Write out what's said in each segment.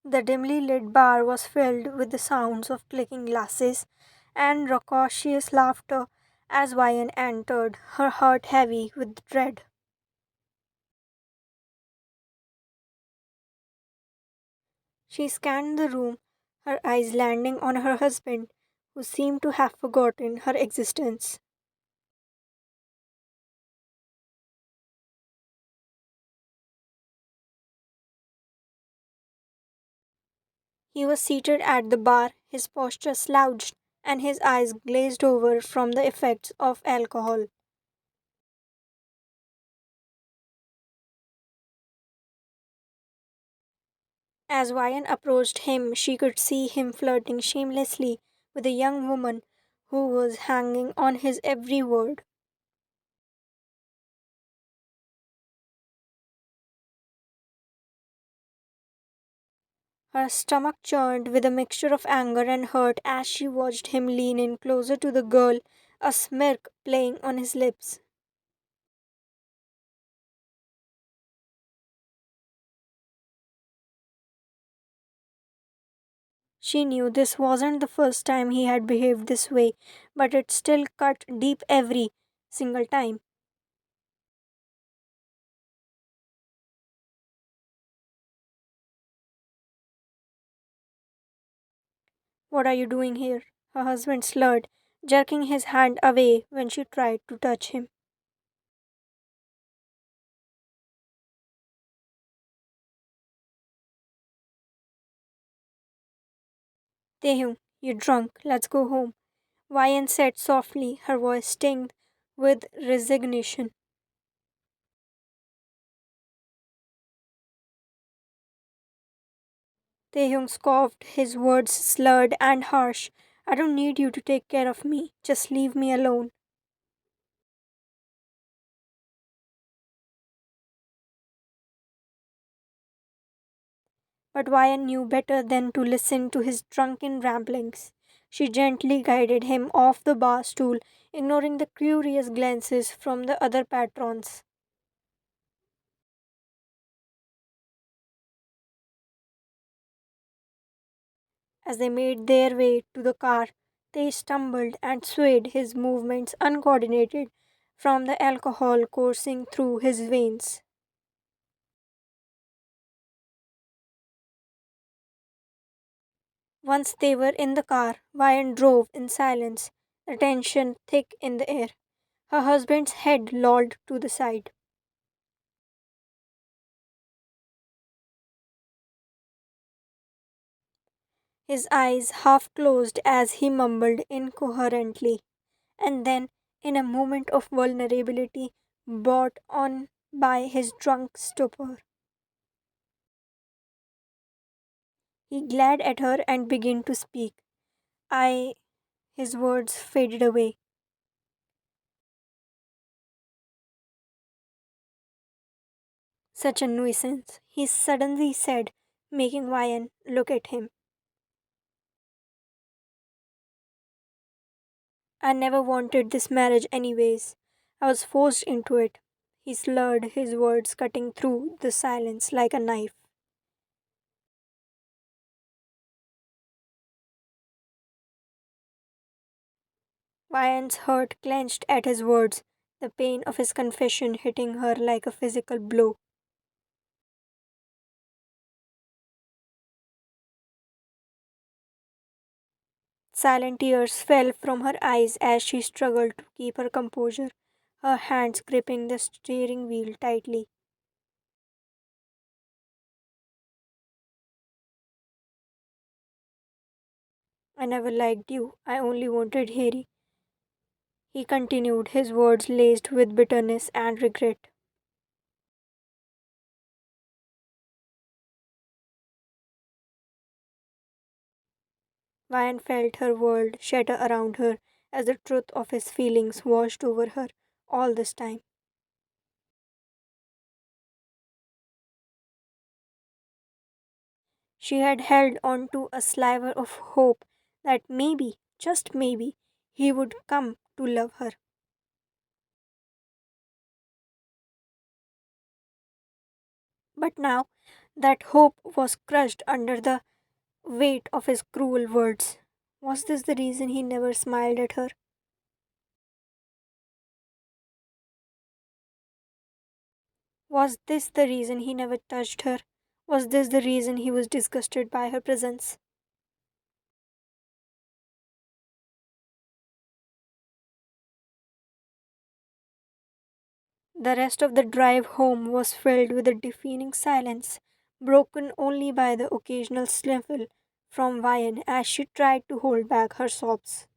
The dimly lit bar was filled with the sounds of clicking glasses and raucous laughter as Ryan entered, her heart heavy with dread. She scanned the room, her eyes landing on her husband, who seemed to have forgotten her existence. He was seated at the bar, his posture slouched, and his eyes glazed over from the effects of alcohol. As Ryan approached him, she could see him flirting shamelessly with a young woman who was hanging on his every word. Her stomach churned with a mixture of anger and hurt as she watched him lean in closer to the girl, a smirk playing on his lips. She knew this wasn't the first time he had behaved this way, but it still cut deep every single time. What are you doing here? Her husband slurred, jerking his hand away when she tried to touch him. Taehyung, you're drunk. Let's go home. Ryan said softly, her voice tinged with resignation. Taehyung scoffed, his words slurred and harsh. I don't need you to take care of me. Just leave me alone. But Ryan knew better than to listen to his drunken ramblings. She gently guided him off the bar stool, ignoring the curious glances from the other patrons. As they made their way to the car, they stumbled and swayed, his movements uncoordinated from the alcohol coursing through his veins. Once they were in the car, Ryan drove in silence, the tension thick in the air. Her husband's head lolled to the side. His eyes half closed as he mumbled incoherently, and then, in a moment of vulnerability brought on by his drunk stupor, he glared at her and began to speak. I. His words faded away. Such a nuisance, he suddenly said, making Ryan look at him. I never wanted this marriage, anyways. I was forced into it. He slurred, his words cutting through the silence like a knife. Ryan's heart clenched at his words, the pain of his confession hitting her like a physical blow. Silent tears fell from her eyes as she struggled to keep her composure, her hands gripping the steering wheel tightly. I never liked you. I only wanted Harry. He continued, his words laced with bitterness and regret. Ryan felt her world shatter around her as the truth of his feelings washed over her all this time. She had held on to a sliver of hope that maybe, just maybe, he would come to love her. But now That hope was crushed under the weight of his cruel words. Was this the reason he never smiled at her? Was this the reason he never touched her? Was this the reason he was disgusted by her presence? The rest of the drive home was filled with a deafening silence, broken only by the occasional sniffle from Vian as she tried to hold back her sobs.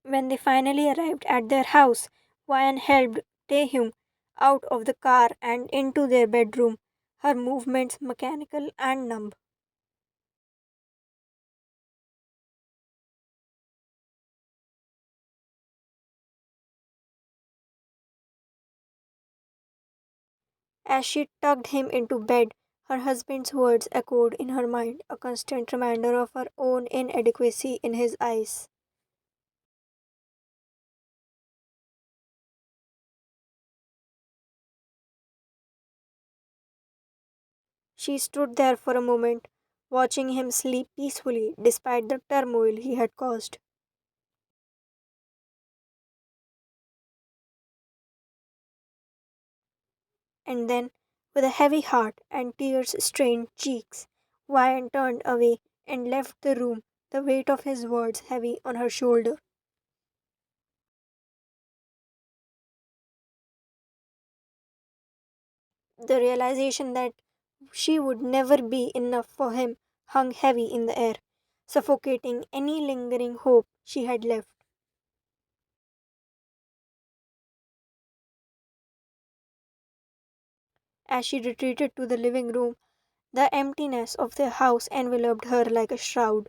When they finally arrived at their house, Vian helped Taehyung out of the car and into their bedroom, her movements mechanical and numb. As she tugged him into bed, her husband's words echoed in her mind, a constant reminder of her own inadequacy in his eyes. She stood there for a moment, watching him sleep peacefully despite the turmoil he had caused. And then, with a heavy heart and tears stained cheeks, Ryan turned away and left the room, the weight of his words heavy on her shoulder. The realization that she would never be enough for him hung heavy in the air, suffocating any lingering hope she had left. As she retreated to the living room, the emptiness of the house enveloped her like a shroud.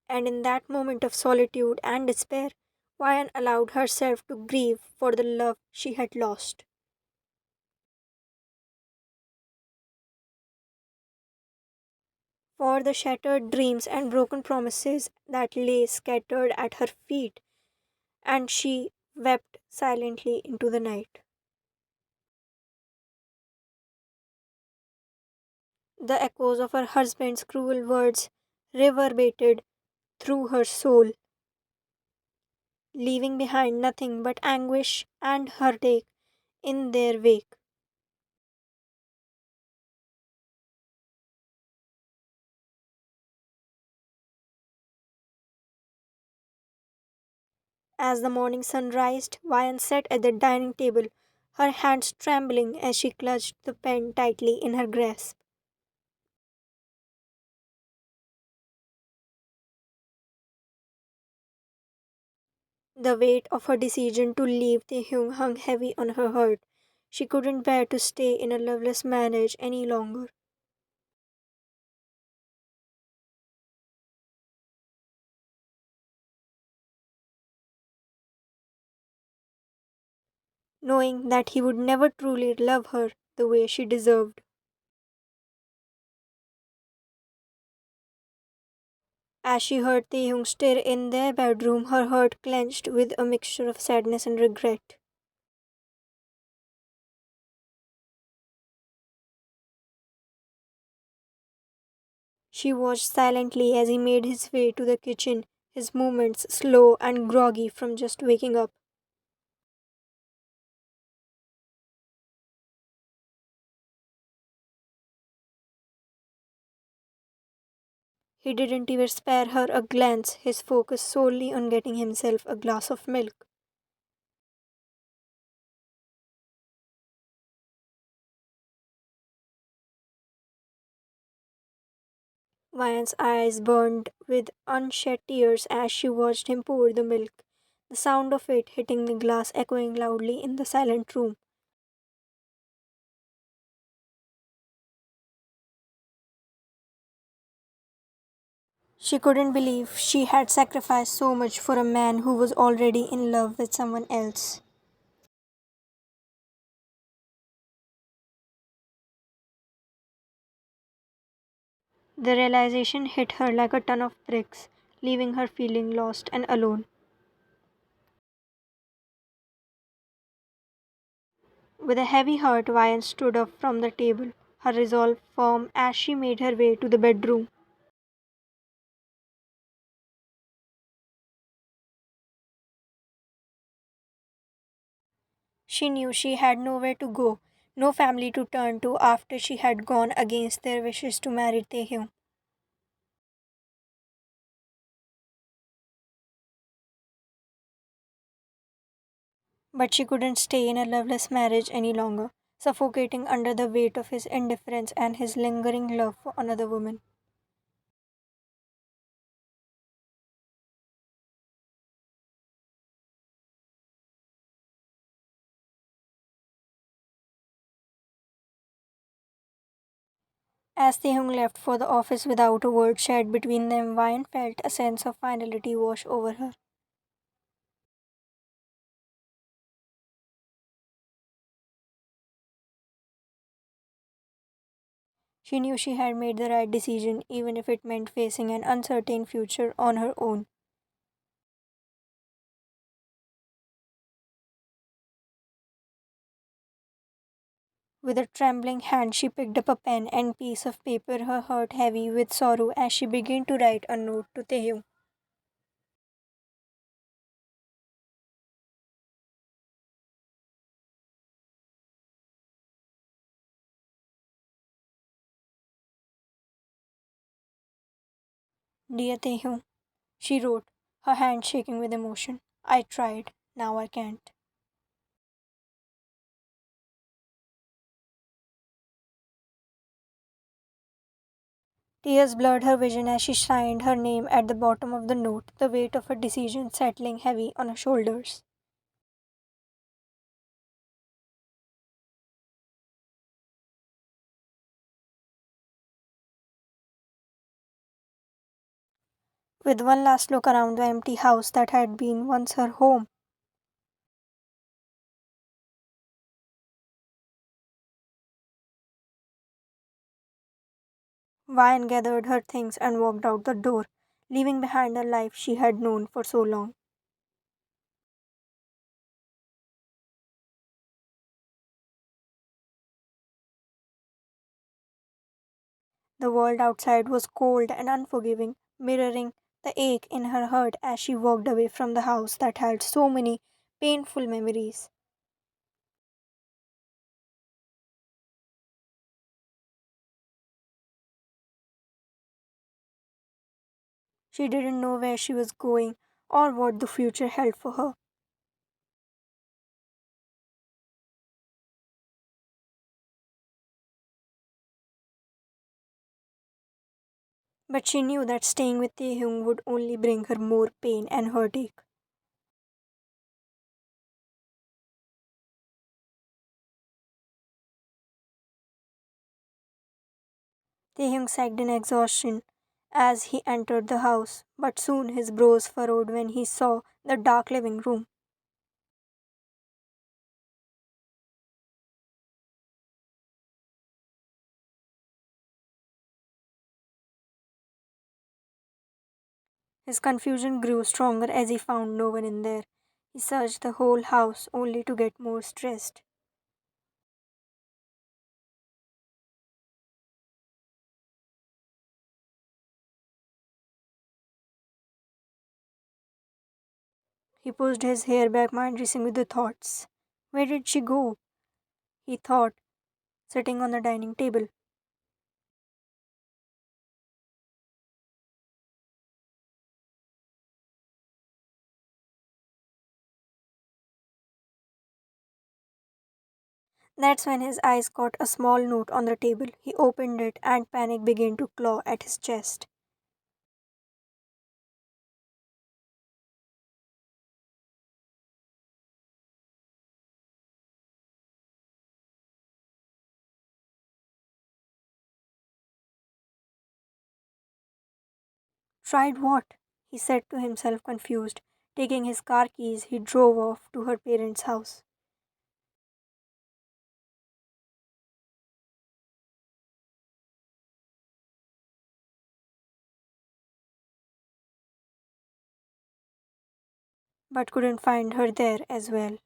And in that moment of solitude and despair, Ryan allowed herself to grieve for the love she had lost. For the shattered dreams and broken promises that lay scattered at her feet, and she wept silently into the night. The echoes of her husband's cruel words reverberated through her soul, leaving behind nothing but anguish and heartache in their wake. As the morning sun rised, Vian sat at the dining table, her hands trembling as she clutched the pen tightly in her grasp. The weight of her decision to leave Taehyung hung heavy on her heart. She couldn't bear to stay in a loveless marriage any longer. Knowing that he would never truly love her the way she deserved. As she heard Taehyung stir in their bedroom, her heart clenched with a mixture of sadness and regret. She watched silently as he made his way to the kitchen, his movements slow and groggy from just waking up. He didn't even spare her a glance, his focus solely on getting himself a glass of milk. Vian's eyes burned with unshed tears as she watched him pour the milk, the sound of it hitting the glass echoing loudly in the silent room. She couldn't believe she had sacrificed so much for a man who was already in love with someone else. The realization hit her like a ton of bricks, leaving her feeling lost and alone. With a heavy heart, Vian stood up from the table, her resolve firm as she made her way to the bedroom. She knew she had nowhere to go, no family to turn to after she had gone against their wishes to marry Taehyung. But she couldn't stay in a loveless marriage any longer, suffocating under the weight of his indifference and his lingering love for another woman. As Taehyung left for the office without a word shared between them, Vian felt a sense of finality wash over her. She knew she had made the right decision, even if it meant facing an uncertain future on her own. With a trembling hand, she picked up a pen and piece of paper, her heart heavy with sorrow as she began to write a note to Taehyung. Dear Taehyung, she wrote, her hand shaking with emotion. I tried, now I can't. Tears blurred her vision as she signed her name at the bottom of the note, the weight of her decision settling heavy on her shoulders. With one last look around the empty house that had been once her home, Vian gathered her things and walked out the door, leaving behind the life she had known for so long. The world outside was cold and unforgiving, mirroring the ache in her heart as she walked away from the house that held so many painful memories. She didn't know where she was going or what the future held for her. But she knew that staying with Taehyung would only bring her more pain and heartache. Taehyung sagged in exhaustion as he entered the house, but soon his brows furrowed when he saw the dark living room. His confusion grew stronger as he found no one in there. He searched the whole house only to get more stressed. He pushed his hair back, mind racing with the thoughts. Where did she go? He thought, sitting on the dining table. That's when his eyes caught a small note on the table. He opened it and panic began to claw at his chest. Tried what? He said to himself, confused. Taking his car keys, he drove off to her parents' house. but couldn't find her there as well.